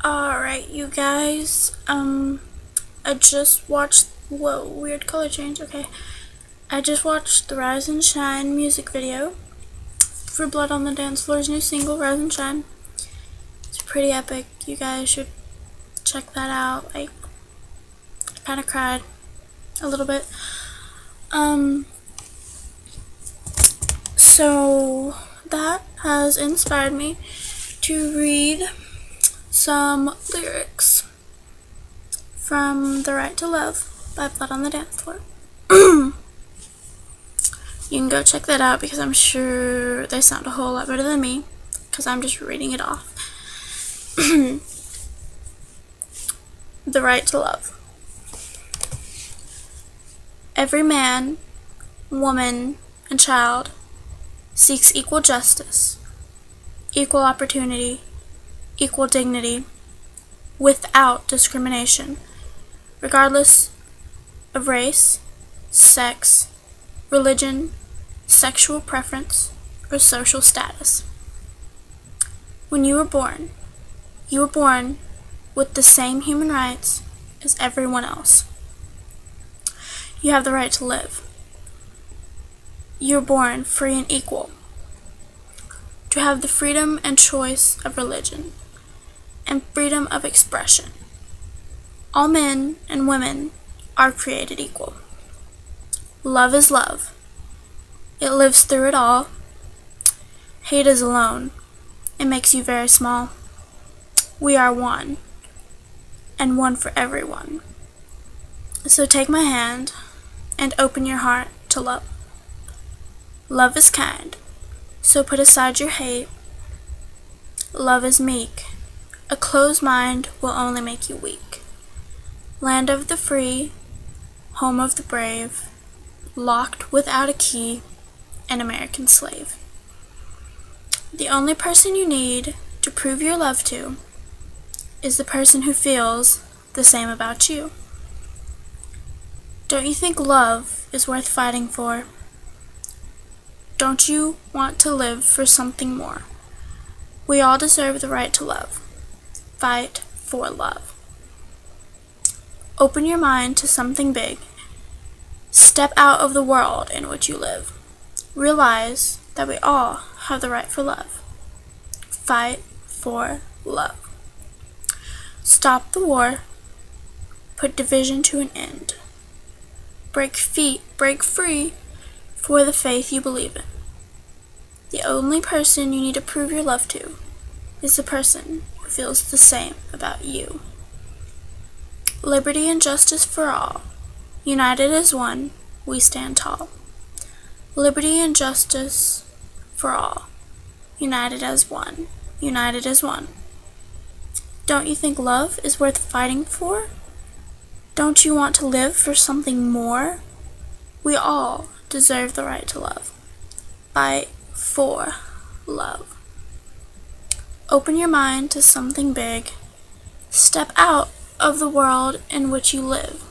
Alright, you guys, I just watched, whoa, weird color change, okay. I just watched the Rise and Shine music video for Blood on the Dance Floor's new single, Rise and Shine. It's pretty epic. You guys should check that out. I kind of cried a little bit. So that has inspired me to read some lyrics from The Right to Love by Blood on the Dance Floor. You can go check that out because I'm sure they sound a whole lot better than me because I'm just reading it off. The Right to Love. Every man, woman, and child seeks equal justice, equal opportunity, equal dignity, without discrimination, regardless of race, sex, religion, sexual preference, or social status. When you were born with the same human rights as everyone else. You have the right to live. You were born free and equal, to have the freedom and choice of religion, and freedom of expression. All men and women are created equal. Love is love. It lives through it all. Hate is alone. It makes you very small. We are one, and one for everyone. So take my hand and open your heart to love. Love is kind, so put aside your hate. Love is meek. A closed mind will only make you weak. Land of the free, home of the brave, locked without a key, an American slave. The only person you need to prove your love to is the person who feels the same about you. Don't you think love is worth fighting for? Don't you want to live for something more? We all deserve the right to love. Fight for love. Open your mind to something big. Step out of the world in which you live. Realize that we all have the right for love. Fight for love. Stop the war. Put division to an end. Break free for the faith you believe in. The only person you need to prove your love to is the person who feels the same about you. Liberty and justice for all. United as one, we stand tall. Liberty and justice for all. United as one. United as one. Don't you think love is worth fighting for? Don't you want to live for something more? We all deserve the right to love. Fight for love. Open your mind to something big. Step out of the world in which you live.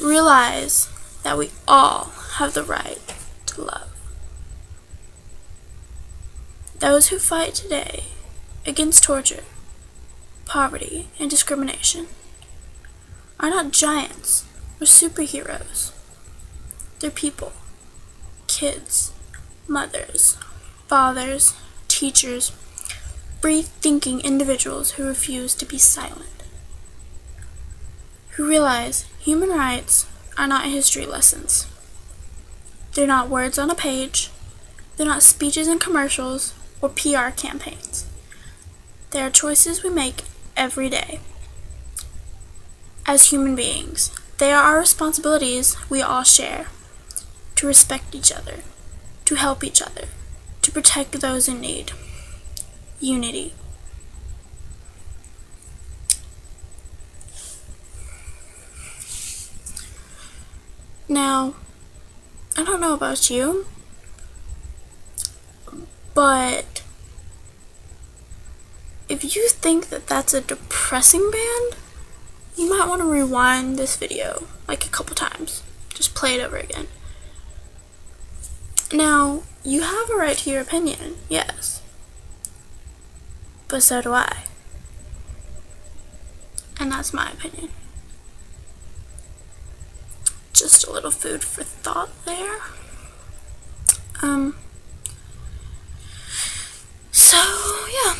Realize that we all have the right to love. Those who fight today against torture, poverty, and discrimination are not giants or superheroes. They're people, kids, mothers, fathers, teachers, free-thinking individuals who refuse to be silent, who realize human rights are not history lessons. They're not words on a page. They're not speeches in commercials or PR campaigns. They are choices we make every day. As human beings, they are our responsibilities we all share. To respect each other, to help each other, to protect those in need. Unity. Now, I don't know about you, but if you think that that's a depressing band, you might want to rewind this video like a couple times. Just play it over again. Now, you have a right to your opinion, yes. But so do I. And that's my opinion. Just a little food for thought there. So, yeah.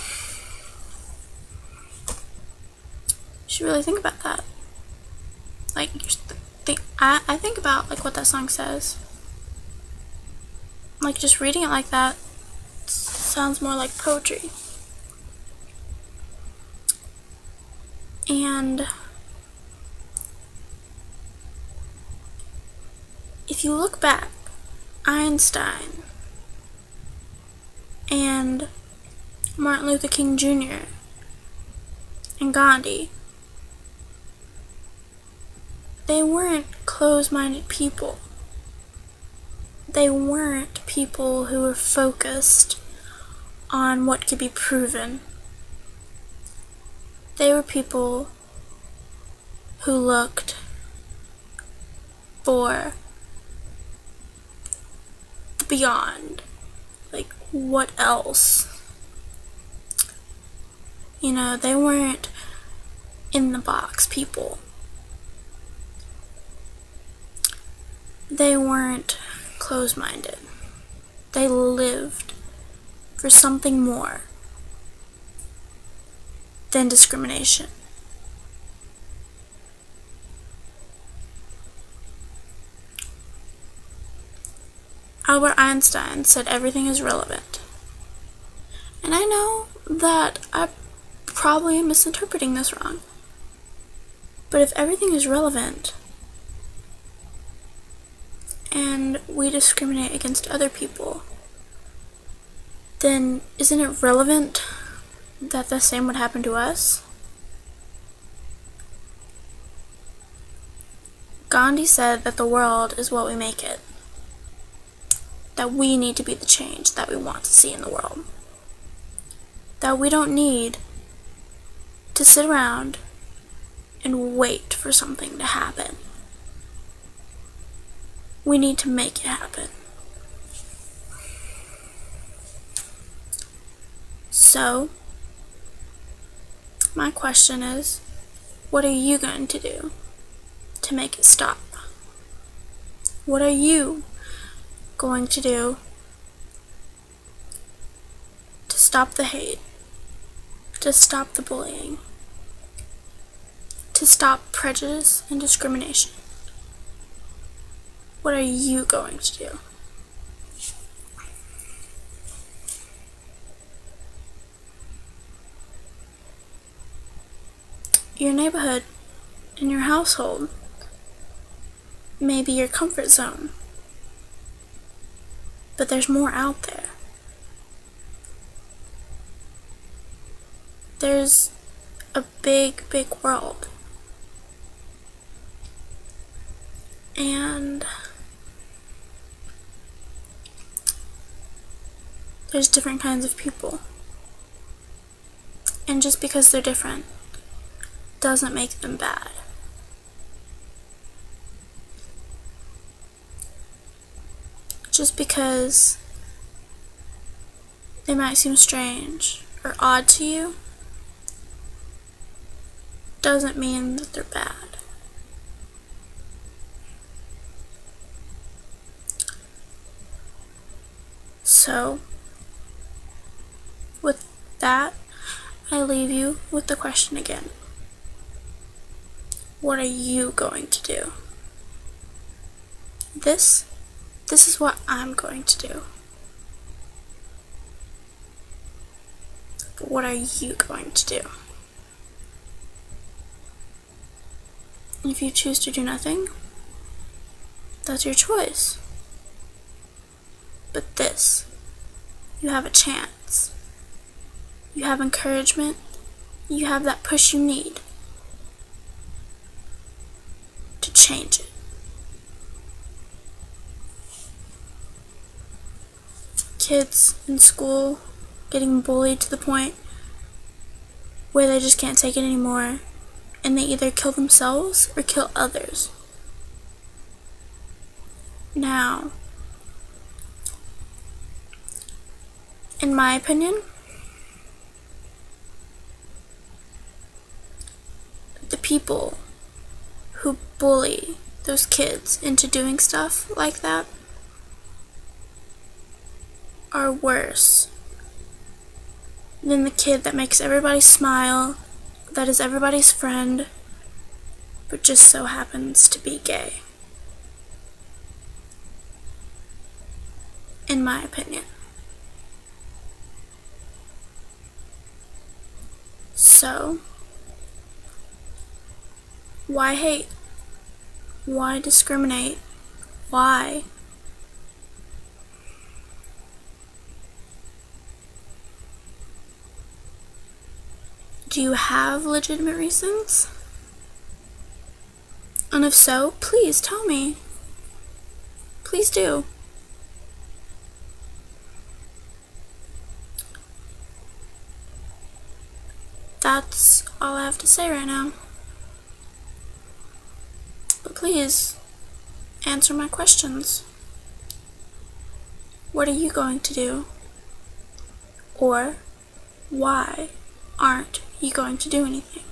You should really think about that. Like, I think about, like, what that song says. Like, just reading it like that sounds more like poetry. And if you look back, Einstein and Martin Luther King Jr. and Gandhi, they weren't closed-minded people. They weren't people who were focused on what could be proven. They were people who looked for the beyond. Like, what else? You know, they weren't in the box people. They weren't closed-minded. They lived for something more than discrimination. Albert Einstein said everything is relevant. And I know that I probably am misinterpreting this wrong. But if everything is relevant, and we discriminate against other people, then isn't it relevant that the same would happen to us? Gandhi said that the world is what we make it. That we need to be the change that we want to see in the world. That we don't need to sit around and wait for something to happen. We need to make it happen. So, my question is, what are you going to do to make it stop? What are you going to do to stop the hate, to stop the bullying, to stop prejudice and discrimination? What are you going to do? Your neighborhood and your household may be your comfort zone, but there's more out there. There's a big, big world. And there's different kinds of people. And just because they're different doesn't make them bad. Just because they might seem strange or odd to you doesn't mean that they're bad. So, with that, I leave you with the question again. What are you going to do? This is what I'm going to do. But what are you going to do? If you choose to do nothing, that's your choice. But this, you have a chance. You have encouragement. You have that push you need to change it. Kids in school getting bullied to the point where they just can't take it anymore, and they either kill themselves or kill others. Now, in my opinion, the people who bully those kids into doing stuff like that are worse than the kid that makes everybody smile, that is everybody's friend, but just so happens to be gay. In my opinion. So, why hate? Why discriminate? Why? Do you have legitimate reasons? And if so, please tell me. Please do. That's all I have to say right now. But please, answer my questions. What are you going to do? Or why aren't you going to do anything?